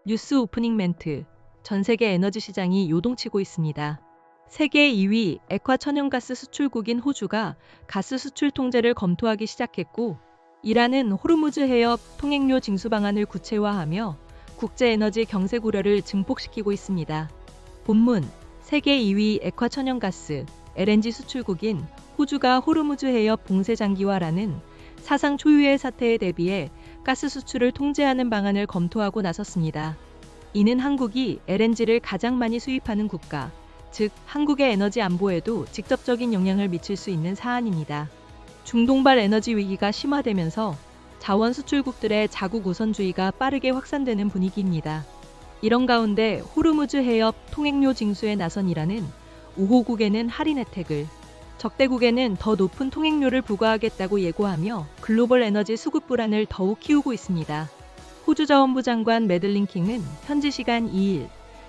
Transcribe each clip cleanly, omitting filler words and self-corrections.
뉴스 오프닝 멘트. 전 세계 에너지 시장이 요동치고 있습니다. 세계 2위 액화 천연가스 수출국인 호주가 가스 수출 통제를 검토하기 시작했고, 이란은 호르무즈 해협 통행료 징수 방안을 구체화하며 국제 에너지 경제 고려를 증폭시키고 있습니다. 본문. 세계 2위 액화 천연가스 LNG 수출국인 호주가 호르무즈 해협 봉쇄 장기화라는 사상 초유의 사태에 대비해 가스 수출을 통제하는 방안을 검토하고 나섰습니다. 이는 한국이 LNG를 가장 많이 수입하는 국가, 즉 한국의 에너지 안보에도 직접적인 영향을 미칠 수 있는 사안입니다. 중동발 에너지 위기가 심화되면서 자원 수출국들의 자국 우선주의가 빠르게 확산되는 분위기입니다. 이런 가운데 호르무즈 해협 통행료 징수에 나선 이란은 우호국에는 할인 혜택을, 적대국에는 더 높은 통행료를 부과하겠다고 예고하며 글로벌 에너지 수급 불안을 더욱 키우고 있습니다. 호주 자원부 장관 매들린 킹은 현지 시간 2일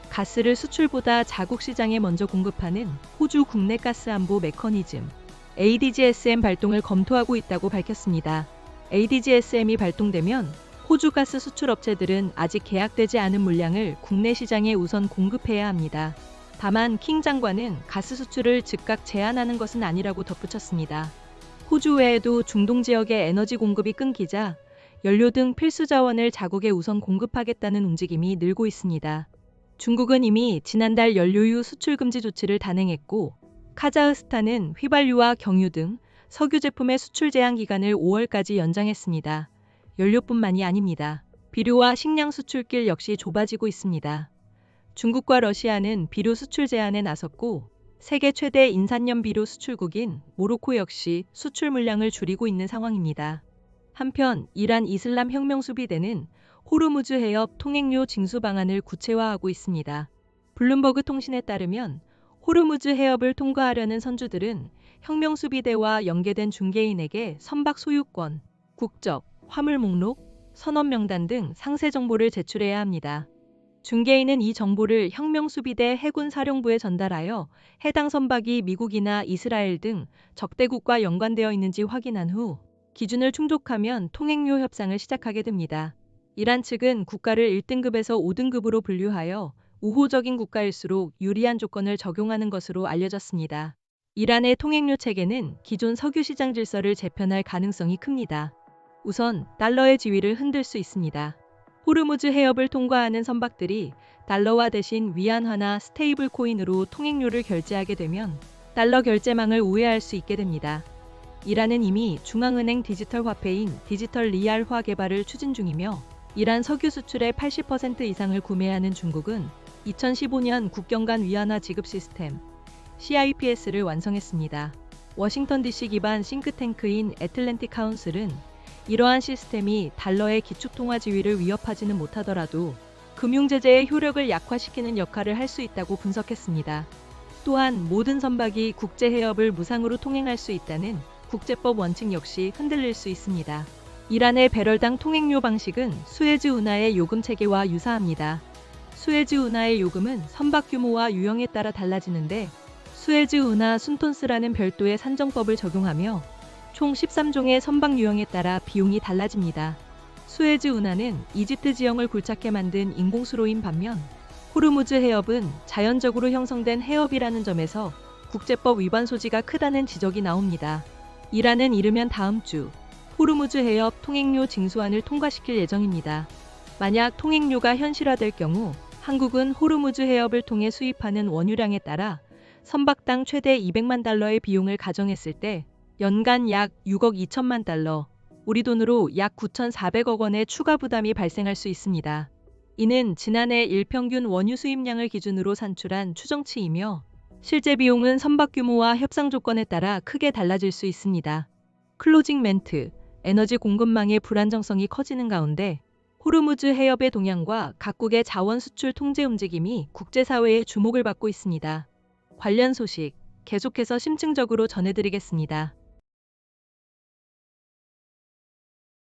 가스를 수출보다 자국 시장에 먼저 공급하는 호주 국내 가스 안보 메커니즘 ADGSM 발동을 검토하고 있다고 밝혔습니다. ADGSM이 발동되면 호주 가스 수출 업체들은 아직 계약되지 않은 물량을 국내 시장에 우선 공급해야 합니다. 다만 킹 장관은 가스 수출을 즉각 제한하는 것은 아니라고 덧붙였습니다. 호주 외에도 중동 지역의 에너지 공급이 끊기자 연료 등 필수 자원을 자국에 우선 공급하겠다는 움직임이 늘고 있습니다. 중국은 이미 지난달 연료유 수출 금지 조치를 단행했고, 카자흐스탄은 휘발유와 경유 등 석유 제품의 수출 제한 기간을 5월까지 연장했습니다. 연료뿐만이 아닙니다. 비료와 식량 수출길 역시 좁아지고 있습니다. 중국과 러시아는 비료 수출 제한에 나섰고, 세계 최대 인산염 비료 수출국인 모로코 역시 수출 물량을 줄이고 있는 상황입니다. 한편 이란 이슬람 혁명 수비대는 호르무즈 해협 통행료 징수 방안을 구체화하고 있습니다. 블룸버그 통신에 따르면 호르무즈 해협을 통과하려는 선주들은 혁명 수비대와 연계된 중개인에게 선박 소유권, 국적, 화물 목록, 선원 명단 등 상세 정보를 제출해야 합니다. 중개인은 이 정보를 혁명수비대 해군사령부에 전달하여 해당 선박이 미국이나 이스라엘 등 적대국과 연관되어 있는지 확인한 후 기준을 충족하면 통행료 협상을 시작하게 됩니다. 이란 측은 국가를 1등급에서 5등급으로 분류하여 우호적인 국가일수록 유리한 조건을 적용하는 것으로 알려졌습니다. 이란의 통행료 체계는 기존 석유 시장 질서를 재편할 가능성이 큽니다. 우선 달러의 지위를 흔들 수 있습니다. 호르무즈 해협을 통과하는 선박들이 달러화 대신 위안화나 스테이블 코인으로 통행료를 결제하게 되면 달러 결제망을 우회할 수 있게 됩니다. 이란은 이미 중앙은행 디지털 화폐인 디지털 리알화 개발을 추진 중이며, 이란 석유 수출의 80% 이상을 구매하는 중국은 2015년 국경 간 위안화 지급 시스템 CIPS를 완성했습니다. 워싱턴 DC 기반 싱크탱크인 애틀랜틱 카운슬은 이러한 시스템이 달러의 기축통화 지위를 위협하지는 못하더라도 금융제재의 효력을 약화시키는 역할을 할 수 있다고 분석했습니다. 또한 모든 선박이 국제해협을 무상으로 통행할 수 있다는 국제법 원칙 역시 흔들릴 수 있습니다. 이란의 배럴당 통행료 방식은 수에즈 운하의 요금 체계와 유사합니다. 수에즈 운하의 요금은 선박 규모와 유형에 따라 달라지는데, 수에즈 운하 순톤스라는 별도의 산정법을 적용하며 총 13종의 선박 유형에 따라 비용이 달라집니다. 수에즈 운하는 이집트 지형을 굴착해 만든 인공수로인 반면, 호르무즈 해협은 자연적으로 형성된 해협이라는 점에서 국제법 위반 소지가 크다는 지적이 나옵니다. 이란은 이르면 다음 주 호르무즈 해협 통행료 징수안을 통과시킬 예정입니다. 만약 통행료가 현실화될 경우 한국은 호르무즈 해협을 통해 수입하는 원유량에 따라 선박당 최대 200만 달러의 비용을 가정했을 때 연간 약 6억 2천만 달러, 우리 돈으로 약 9,400억 원의 추가 부담이 발생할 수 있습니다. 이는 지난해 일평균 원유 수입량을 기준으로 산출한 추정치이며, 실제 비용은 선박 규모와 협상 조건에 따라 크게 달라질 수 있습니다. 클로징 멘트. 에너지 공급망의 불안정성이 커지는 가운데 호르무즈 해협의 동향과 각국의 자원 수출 통제 움직임이 국제사회의 주목을 받고 있습니다. 관련 소식 계속해서 심층적으로 전해드리겠습니다.